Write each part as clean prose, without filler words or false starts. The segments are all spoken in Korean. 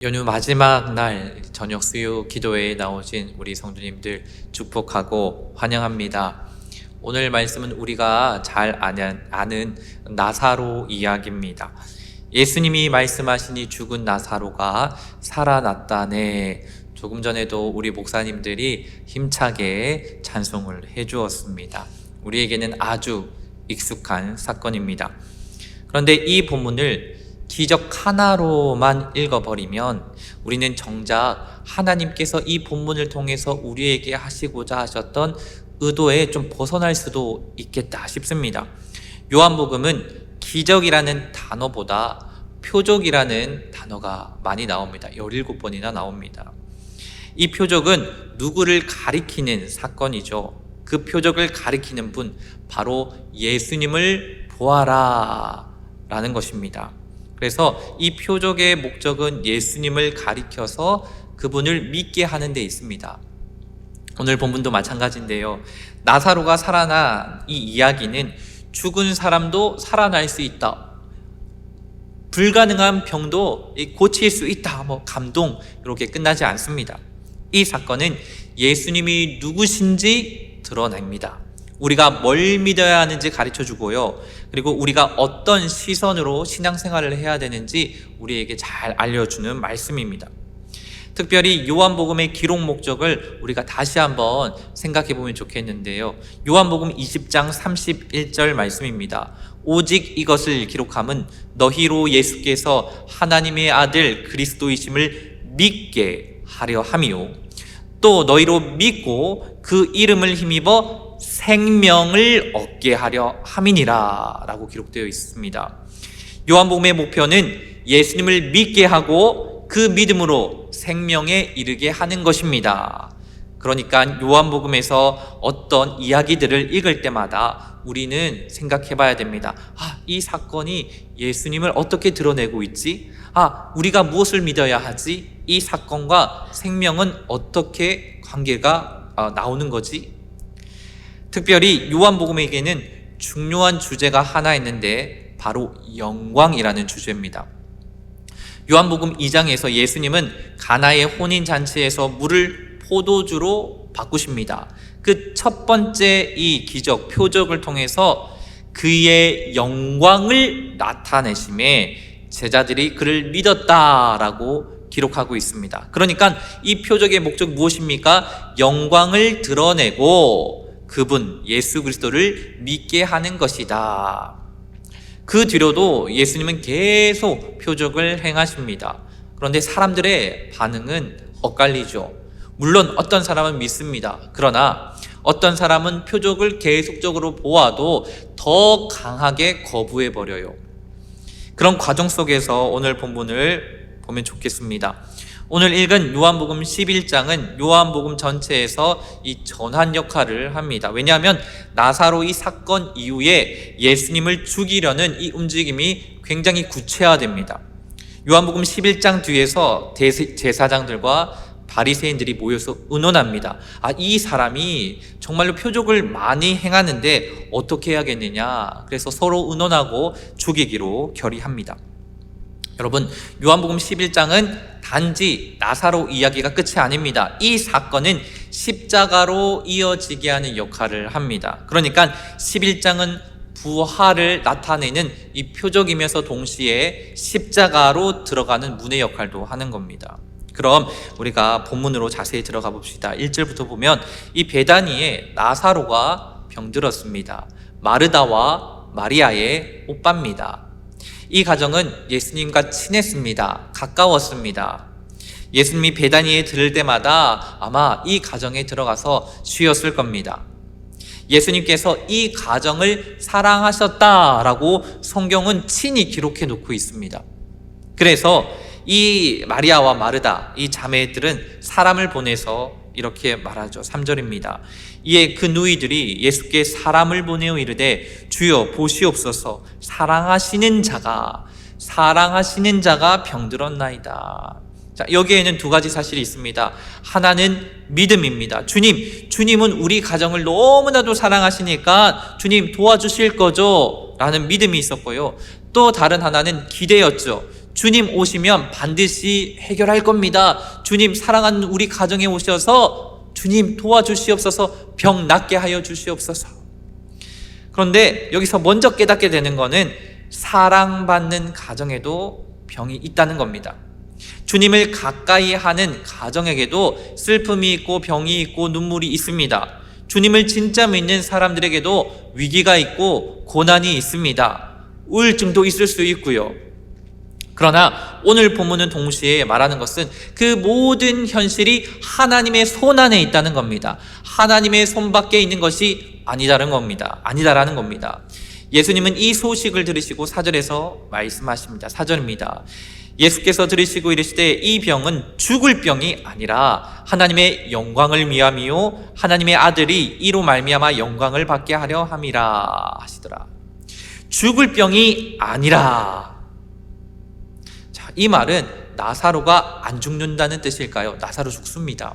연휴 마지막 날 저녁 수요 기도회에 나오신 우리 성도님들 축복하고 환영합니다. 오늘 말씀은 우리가 잘 아는 나사로 이야기입니다. 예수님이 말씀하시니 죽은 나사로가 살아났다네. 조금 전에도 우리 목사님들이 힘차게 찬송을 해주었습니다. 우리에게는 아주 익숙한 사건입니다. 그런데 이 본문을 기적 하나로만 읽어버리면 우리는 정작 하나님께서 이 본문을 통해서 우리에게 하시고자 하셨던 의도에 좀 벗어날 수도 있겠다 싶습니다. 요한복음은 기적이라는 단어보다 표적이라는 단어가 많이 나옵니다. 17번이나 나옵니다. 이 표적은 누구를 가리키는 사건이죠. 그 표적을 가리키는 분, 바로 예수님을 보아라 라는 것입니다. 그래서 이 표적의 목적은 예수님을 가리켜서 그분을 믿게 하는 데 있습니다. 오늘 본문도 마찬가지인데요. 나사로가 살아난 이 이야기는 죽은 사람도 살아날 수 있다, 불가능한 병도 고칠 수 있다, 감동, 이렇게 끝나지 않습니다. 이 사건은 예수님이 누구신지 드러냅니다. 우리가 뭘 믿어야 하는지 가르쳐 주고요. 그리고 우리가 어떤 시선으로 신앙생활을 해야 되는지 우리에게 잘 알려주는 말씀입니다. 특별히 요한복음의 기록 목적을 우리가 다시 한번 생각해 보면 좋겠는데요. 요한복음 20장 31절 말씀입니다. 오직 이것을 기록함은 너희로 예수께서 하나님의 아들 그리스도이심을 믿게 하려 함이요, 또 너희로 믿고 그 이름을 힘입어 생명을 얻게 하려 함이니라 라고 기록되어 있습니다. 요한복음의 목표는 예수님을 믿게 하고 그 믿음으로 생명에 이르게 하는 것입니다. 그러니까 요한복음에서 어떤 이야기들을 읽을 때마다 우리는 생각해 봐야 됩니다. 이 사건이 예수님을 어떻게 드러내고 있지? 우리가 무엇을 믿어야 하지? 이 사건과 생명은 어떻게 관계가 나오는 거지? 특별히 요한복음에게는 중요한 주제가 하나 있는데 바로 영광이라는 주제입니다. 요한복음 2장에서 예수님은 가나의 혼인잔치에서 물을 포도주로 바꾸십니다. 그 첫 번째 이 기적, 표적을 통해서 그의 영광을 나타내심에 제자들이 그를 믿었다라고 기록하고 있습니다. 그러니까 이 표적의 목적 무엇입니까? 영광을 드러내고 그분 예수 그리스도를 믿게 하는 것이다. 그 뒤로도 예수님은 계속 표적을 행하십니다. 그런데 사람들의 반응은 엇갈리죠. 물론 어떤 사람은 믿습니다. 그러나 어떤 사람은 표적을 계속적으로 보아도 더 강하게 거부해버려요. 그런 과정 속에서 오늘 본문을 보면 좋겠습니다. 오늘 읽은 요한복음 11장은 요한복음 전체에서 이 전환 역할을 합니다. 왜냐하면 나사로 이 사건 이후에 예수님을 죽이려는 이 움직임이 굉장히 구체화됩니다. 요한복음 11장 뒤에서 제사장들과 바리새인들이 모여서 의논합니다. 이 사람이 정말로 표적을 많이 행하는데 어떻게 해야겠느냐. 그래서 서로 의논하고 죽이기로 결의합니다. 여러분, 요한복음 11장은 단지 나사로 이야기가 끝이 아닙니다. 이 사건은 십자가로 이어지게 하는 역할을 합니다. 그러니까 11장은 부활을 나타내는 이 표적이면서 동시에 십자가로 들어가는 문의 역할도 하는 겁니다. 그럼 우리가 본문으로 자세히 들어가 봅시다. 1절부터 보면 이 베다니에 나사로가 병들었습니다. 마르다와 마리아의 오빠입니다. 이 가정은 예수님과 친했습니다. 가까웠습니다. 예수님이 베다니에 들을 때마다 아마 이 가정에 들어가서 쉬었을 겁니다. 예수님께서 이 가정을 사랑하셨다라고 성경은 친히 기록해 놓고 있습니다. 그래서 이 마리아와 마르다, 이 자매들은 사람을 보내서 이렇게 말하죠. 3절입니다. 이에 그 누이들이 예수께 사람을 보내어 이르되 주여 보시옵소서, 사랑하시는 자가 병들었나이다. 자, 여기에는 두 가지 사실이 있습니다. 하나는 믿음입니다. 주님은 우리 가정을 너무나도 사랑하시니까 주님 도와주실 거죠? 라는 믿음이 있었고요. 또 다른 하나는 기대였죠. 주님 오시면 반드시 해결할 겁니다. 주님 사랑하는 우리 가정에 오셔서 주님 도와주시옵소서, 병 낫게 하여 주시옵소서. 그런데 여기서 먼저 깨닫게 되는 것은 사랑받는 가정에도 병이 있다는 겁니다. 주님을 가까이 하는 가정에게도 슬픔이 있고 병이 있고 눈물이 있습니다. 주님을 진짜 믿는 사람들에게도 위기가 있고 고난이 있습니다. 우울증도 있을 수 있고요. 그러나 오늘 본문은 동시에 말하는 것은 그 모든 현실이 하나님의 손 안에 있다는 겁니다. 하나님의 손 밖에 있는 것이 아니다라는 겁니다. 예수님은 이 소식을 들으시고 4절에서 말씀하십니다. 4절입니다. 예수께서 들으시고 이르시되 이 병은 죽을 병이 아니라 하나님의 영광을 위함이요 하나님의 아들이 이로 말미암아 영광을 받게 하려 함이라 하시더라. 죽을 병이 아니라. 자, 이 말은 나사로가 안 죽는다는 뜻일까요? 나사로 죽습니다.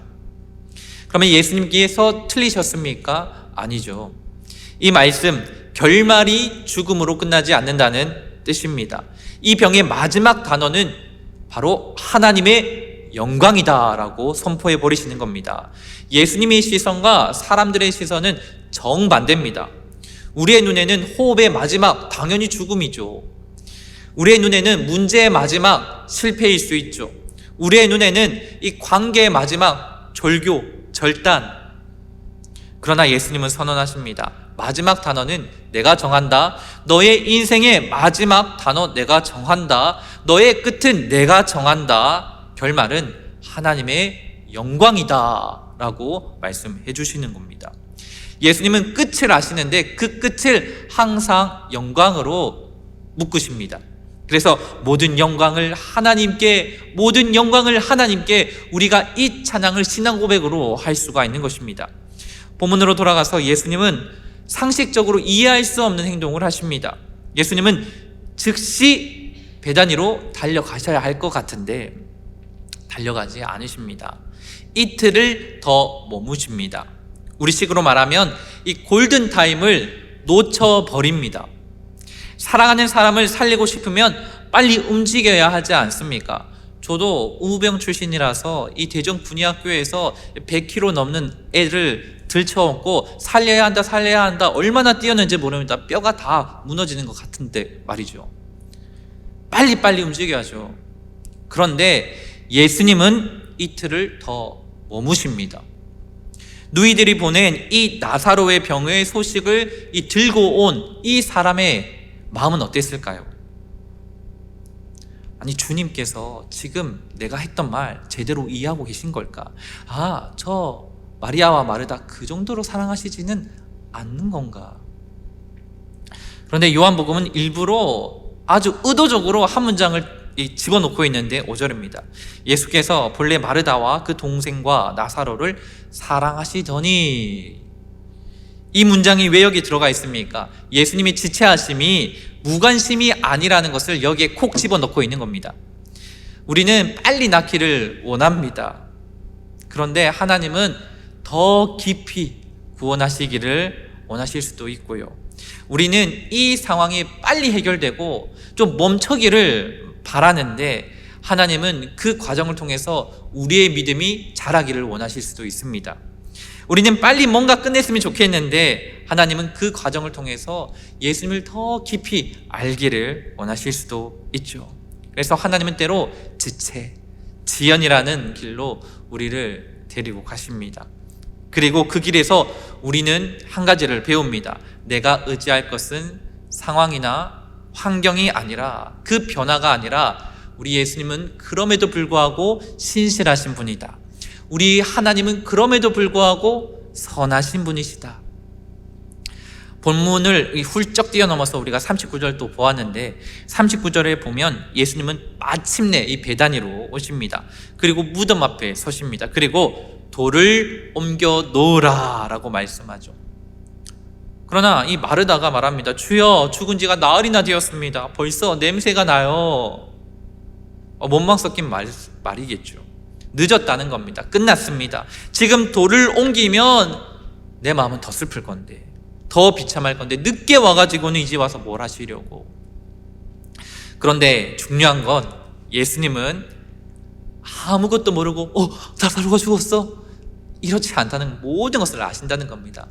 그러면 예수님께서 틀리셨습니까? 아니죠. 이 말씀 결말이 죽음으로 끝나지 않는다는 뜻입니다. 이 병의 마지막 단어는 바로 하나님의 영광이다라고 선포해 버리시는 겁니다. 예수님의 시선과 사람들의 시선은 정반대입니다. 우리의 눈에는 호흡의 마지막 당연히 죽음이죠. 우리의 눈에는 문제의 마지막 실패일 수 있죠. 우리의 눈에는 이 관계의 마지막 절교, 절단. 그러나 예수님은 선언하십니다. 마지막 단어는 내가 정한다. 너의 인생의 마지막 단어 내가 정한다. 너의 끝은 내가 정한다. 결말은 하나님의 영광이다 라고 말씀해 주시는 겁니다. 예수님은 끝을 아시는데 그 끝을 항상 영광으로 묶으십니다. 그래서 모든 영광을 하나님께 우리가 이 찬양을 신앙 고백으로 할 수가 있는 것입니다. 본문으로 돌아가서 예수님은 상식적으로 이해할 수 없는 행동을 하십니다. 예수님은 즉시 베다니로 달려가셔야 할 것 같은데 달려가지 않으십니다. 이틀을 더 머무십니다. 우리식으로 말하면 이 골든타임을 놓쳐버립니다. 사랑하는 사람을 살리고 싶으면 빨리 움직여야 하지 않습니까? 저도 우병 출신이라서 이 대전 군의학교에서 100kg 넘는 애를 들쳐업고 살려야 한다 얼마나 뛰었는지 모릅니다. 뼈가 다 무너지는 것 같은데 말이죠. 빨리 움직여야죠. 그런데 예수님은 이틀을 더 머무십니다. 누이들이 보낸 이 나사로의 병의 소식을 들고 온 이 사람의 마음은 어땠을까요? 아니, 주님께서 지금 내가 했던 말 제대로 이해하고 계신 걸까? 저 마리아와 마르다 그 정도로 사랑하시지는 않는 건가? 그런데 요한복음은 일부러 아주 의도적으로 한 문장을 집어넣고 있는데 5절입니다. 예수께서 본래 마르다와 그 동생과 나사로를 사랑하시더니. 이 문장이 왜 여기 들어가 있습니까? 예수님의 지체하심이 무관심이 아니라는 것을 여기에 콕 집어넣고 있는 겁니다. 우리는 빨리 낳기를 원합니다. 그런데 하나님은 더 깊이 구원하시기를 원하실 수도 있고요. 우리는 이 상황이 빨리 해결되고 좀 멈춰기를 바라는데 하나님은 그 과정을 통해서 우리의 믿음이 자라기를 원하실 수도 있습니다. 우리는 빨리 뭔가 끝냈으면 좋겠는데 하나님은 그 과정을 통해서 예수님을 더 깊이 알기를 원하실 수도 있죠. 그래서 하나님은 때로 지연이라는 길로 우리를 데리고 가십니다. 그리고 그 길에서 우리는 한 가지를 배웁니다. 내가 의지할 것은 상황이나 환경이 아니라, 그 변화가 아니라 우리 예수님은 그럼에도 불구하고 신실하신 분이다. 우리 하나님은 그럼에도 불구하고 선하신 분이시다. 본문을 훌쩍 뛰어넘어서 우리가 39절 또 보았는데 39절에 보면 예수님은 마침내 이 베다니로 오십니다. 그리고 무덤 앞에 서십니다. 그리고 돌을 옮겨 놓으라 라고 말씀하죠. 그러나 이 마르다가 말합니다. 주여, 죽은 지가 나흘이나 되었습니다. 벌써 냄새가 나요. 원망 섞인 말이겠죠. 늦었다는 겁니다. 끝났습니다. 지금 돌을 옮기면 내 마음은 더 슬플 건데, 더 비참할 건데, 늦게 와가지고는 이제 와서 뭘 하시려고. 그런데 중요한 건 예수님은 아무것도 모르고 나사로가 죽었어, 이렇지 않다는 모든 것을 아신다는 겁니다.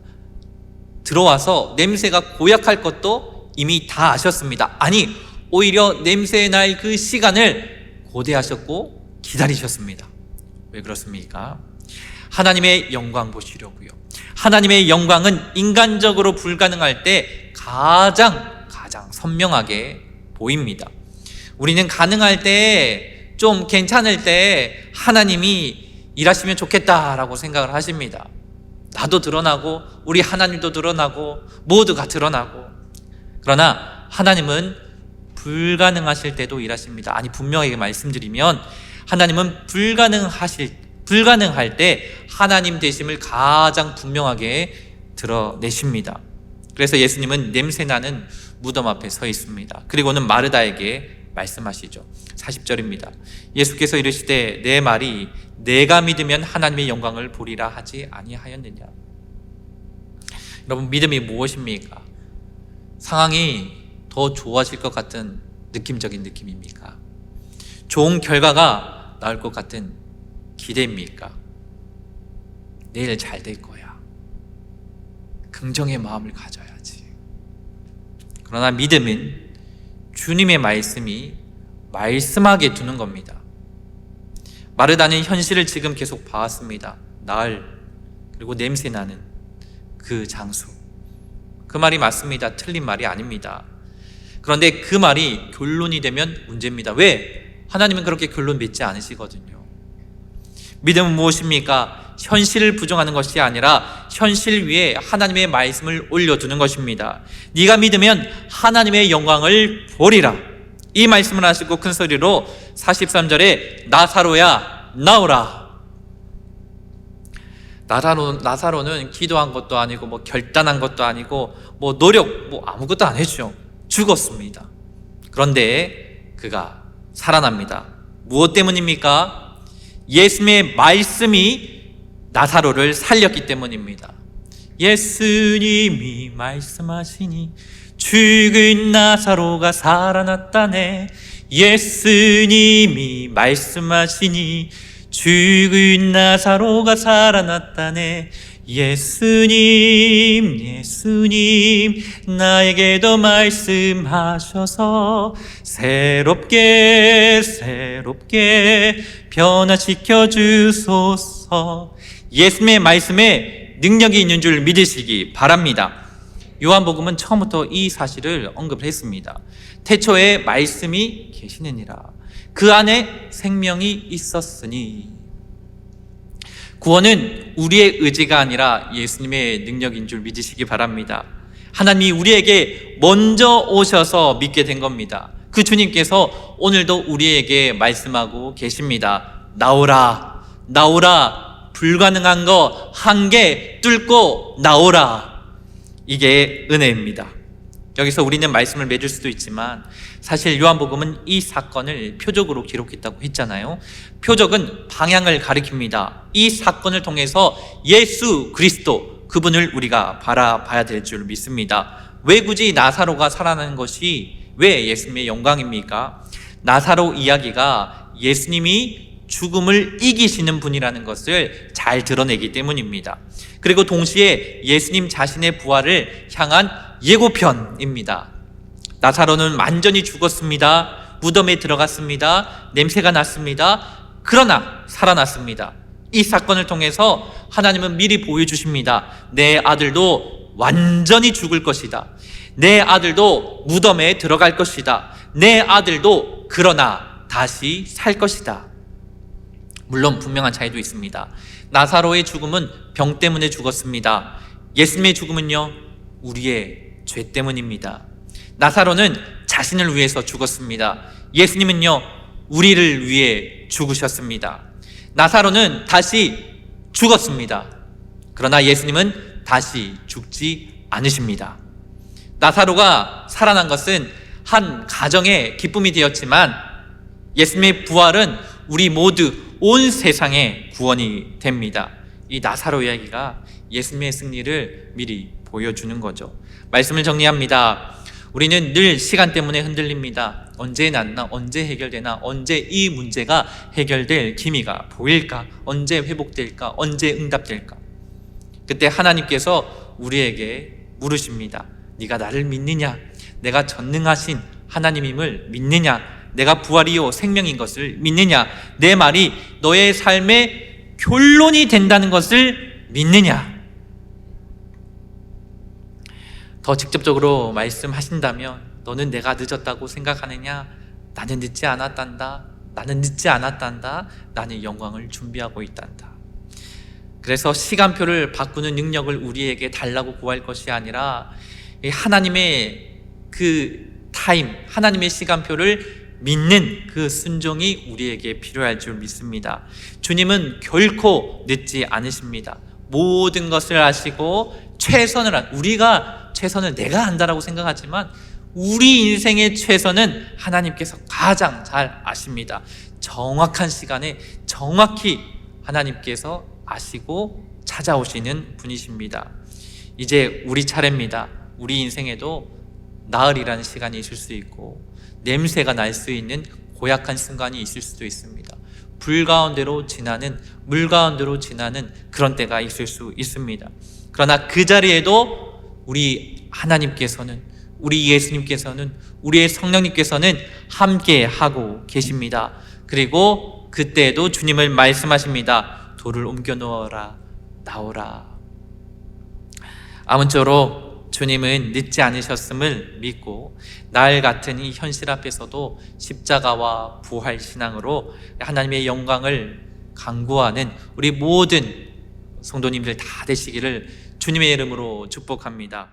들어와서 냄새가 고약할 것도 이미 다 아셨습니다. 아니, 오히려 냄새 날 그 시간을 고대하셨고 기다리셨습니다. 왜 그렇습니까? 하나님의 영광 보시려고요. 하나님의 영광은 인간적으로 불가능할 때 가장 선명하게 보입니다. 우리는 가능할 때, 좀 괜찮을 때 하나님이 일하시면 좋겠다라고 생각을 하십니다. 나도 드러나고 우리 하나님도 드러나고 모두가 드러나고. 그러나 하나님은 불가능하실 때도 일하십니다. 아니, 분명하게 말씀드리면 하나님은 불가능할 때 하나님 되심을 가장 분명하게 드러내십니다. 그래서 예수님은 냄새나는 무덤 앞에 서 있습니다. 그리고는 마르다에게 말씀하시죠. 40절입니다. 예수께서 이르시되 내 말이 내가 믿으면 하나님의 영광을 보리라 하지 아니하였느냐. 여러분, 믿음이 무엇입니까? 상황이 더 좋아질 것 같은 느낌적인 느낌입니까? 좋은 결과가 나올 것 같은 기대입니까? 내일 잘 될 거야, 긍정의 마음을 가져야지. 그러나 믿음은 주님의 말씀이 말씀하게 두는 겁니다. 마르다는 현실을 지금 계속 봐왔습니다. 나을, 그리고 냄새나는 그 장소. 그 말이 맞습니다. 틀린 말이 아닙니다. 그런데 그 말이 결론이 되면 문제입니다. 왜? 하나님은 그렇게 결론 맺지 않으시거든요. 믿음은 무엇입니까? 현실을 부정하는 것이 아니라 현실 위에 하나님의 말씀을 올려두는 것입니다. 네가 믿으면 하나님의 영광을 보리라, 이 말씀을 하시고 큰 소리로 43절에 나사로야 나오라. 나사로는 기도한 것도 아니고 결단한 것도 아니고 노력 아무것도 안 했죠. 죽었습니다. 그런데 그가 살아납니다. 무엇 때문입니까? 예수님의 말씀이 나사로를 살렸기 때문입니다. 예수님이 말씀하시니 죽은 나사로가 살아났다네. 예수님이 말씀하시니 죽은 나사로가 살아났다네. 예수님 나에게도 말씀하셔서 새롭게 변화시켜 주소서. 예수님의 말씀에 능력이 있는 줄 믿으시기 바랍니다. 요한복음은 처음부터 이 사실을 언급했습니다. 태초에 말씀이 계시느니라. 그 안에 생명이 있었으니. 구원은 우리의 의지가 아니라 예수님의 능력인 줄 믿으시기 바랍니다. 하나님이 우리에게 먼저 오셔서 믿게 된 겁니다. 그 주님께서 오늘도 우리에게 말씀하고 계십니다. 나오라, 불가능한 거 한계 뚫고 나오라. 이게 은혜입니다. 여기서 우리는 말씀을 맺을 수도 있지만 사실 요한복음은 이 사건을 표적으로 기록했다고 했잖아요. 표적은 방향을 가리킵니다. 이 사건을 통해서 예수 그리스도, 그분을 우리가 바라봐야 될 줄 믿습니다. 왜 굳이 나사로가 살아나는 것이 왜 예수님의 영광입니까? 나사로 이야기가 예수님이 죽음을 이기시는 분이라는 것을 잘 드러내기 때문입니다. 그리고 동시에 예수님 자신의 부활을 향한 예고편입니다. 나사로는 완전히 죽었습니다. 무덤에 들어갔습니다. 냄새가 났습니다. 그러나 살아났습니다. 이 사건을 통해서 하나님은 미리 보여주십니다. 내 아들도 완전히 죽을 것이다. 내 아들도 무덤에 들어갈 것이다. 내 아들도 그러나 다시 살 것이다. 물론 분명한 차이도 있습니다. 나사로의 죽음은 병 때문에 죽었습니다. 예수님의 죽음은요, 우리의 죄 때문입니다. 나사로는 자신을 위해서 죽었습니다. 예수님은요, 우리를 위해 죽으셨습니다. 나사로는 다시 죽었습니다. 그러나 예수님은 다시 죽지 않으십니다. 나사로가 살아난 것은 한 가정의 기쁨이 되었지만 예수님의 부활은 우리 모두 온 세상의 구원이 됩니다. 이 나사로 이야기가 예수님의 승리를 미리 보여주는 거죠. 말씀을 정리합니다. 우리는 늘 시간 때문에 흔들립니다. 언제 낫나? 언제 해결되나? 언제 이 문제가 해결될 기미가 보일까? 언제 회복될까? 언제 응답될까? 그때 하나님께서 우리에게 물으십니다. 네가 나를 믿느냐? 내가 전능하신 하나님임을 믿느냐? 내가 부활이요 생명인 것을 믿느냐? 내 말이 너의 삶의 결론이 된다는 것을 믿느냐? 더 직접적으로 말씀하신다면 너는 내가 늦었다고 생각하느냐? 나는 늦지 않았단다. 나는 늦지 않았단다. 나는 영광을 준비하고 있단다. 그래서 시간표를 바꾸는 능력을 우리에게 달라고 구할 것이 아니라 하나님의 그 타임, 하나님의 시간표를 믿는 그 순종이 우리에게 필요할 줄 믿습니다. 주님은 결코 늦지 않으십니다. 모든 것을 아시고 우리가 최선을 내가 한다라고 생각하지만 우리 인생의 최선은 하나님께서 가장 잘 아십니다. 정확한 시간에 정확히 하나님께서 아시고 찾아오시는 분이십니다. 이제 우리 차례입니다. 우리 인생에도 나흘이라는 시간이 있을 수 있고 냄새가 날 수 있는 고약한 순간이 있을 수도 있습니다. 불 가운데로 지나는, 물 가운데로 지나는 그런 때가 있을 수 있습니다. 그러나 그 자리에도 우리 하나님께서는, 우리 예수님께서는, 우리의 성령님께서는 함께 하고 계십니다. 그리고 그때에도 주님을 말씀하십니다. 돌을 옮겨 놓아라, 나오라. 아무쪼록 주님은 늦지 않으셨음을 믿고 날 같은 이 현실 앞에서도 십자가와 부활 신앙으로 하나님의 영광을 강구하는 우리 모든 성도님들 다 되시기를 주님의 이름으로 축복합니다.